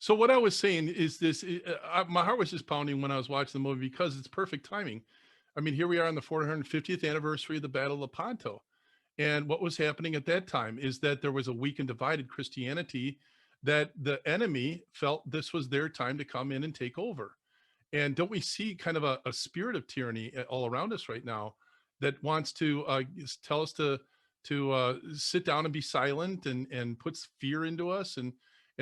So what I was saying is this: my heart was just pounding when I was watching the movie because it's perfect timing. I mean, here we are on the 450th anniversary of the Battle of Lepanto, and what was happening at that time is that there was a weak and divided Christianity that the enemy felt this was their time to come in and take over. And don't we see kind of a spirit of tyranny all around us right now that wants to tell us to sit down and be silent and puts fear into us and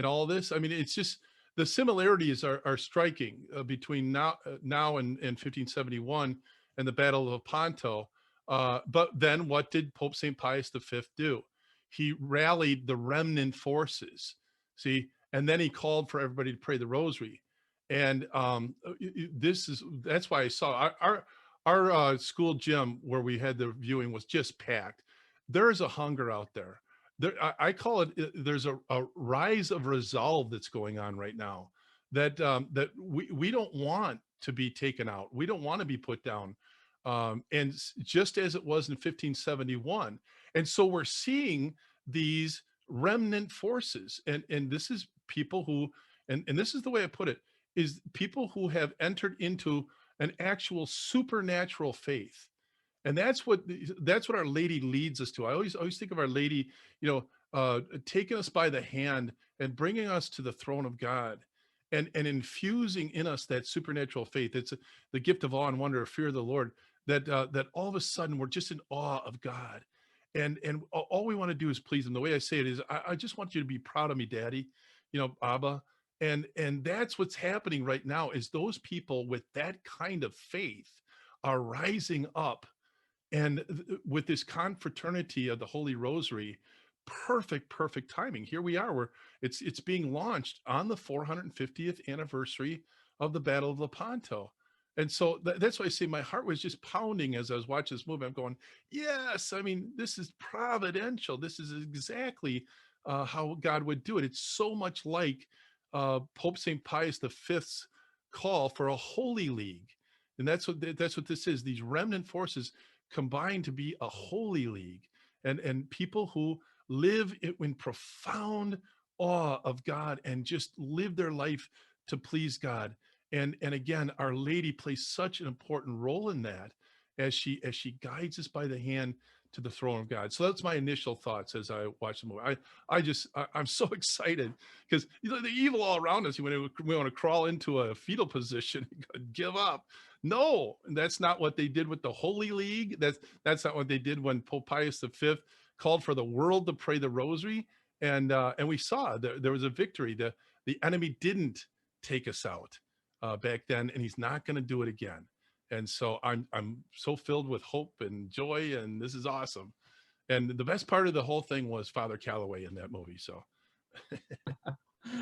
all this? I mean, it's just the similarities are striking between now and 1571 and the Battle of Lepanto. But then what did Pope St. Pius V do? He rallied the remnant forces, see, and then he called for everybody to pray the Rosary. And that's why I saw our school gym where we had the viewing was just packed. There's a hunger out there. I call it. There's a rise of resolve that's going on right now. That we don't want to be taken out. We don't want to be put down. And just as it was in 1571, and so we're seeing these remnant forces, and this is people who, and this is the way I put it, is people who have entered into an actual supernatural faith. And that's what Our Lady leads us to. I always think of Our Lady, taking us by the hand and bringing us to the throne of God, and infusing in us that supernatural faith. It's the gift of awe and wonder, of fear of the Lord. That all of a sudden we're just in awe of God, and all we want to do is please Him. The way I say it is, I just want you to be proud of me, Daddy, Abba. And that's what's happening right now, is those people with that kind of faith are rising up, and with this confraternity of the Holy Rosary, perfect timing. Here we are, where it's being launched on the 450th anniversary of the Battle of Lepanto. And so that's why I say my heart was just pounding as I was watching this movie. I'm going, yes, I mean, this is providential. This is exactly how God would do it. It's so much like Pope St. Pius V's call for a holy league. And that's what this is. These remnant forces combine to be a holy league, and people who live in profound awe of God and just live their life to please God. And again, Our Lady plays such an important role in that, as she guides us by the hand to the throne of God. So that's my initial thoughts as I watch the movie. I'm so excited because the evil all around us. We want to crawl into a fetal position and give up. No, that's not what they did with the Holy League. That's not what they did when Pope Pius V called for the world to pray the Rosary. And we saw there was a victory. The enemy didn't take us out back then, and he's not going to do it again. And so I'm so filled with hope and joy, and this is awesome. And the best part of the whole thing was Father Calloway in that movie. So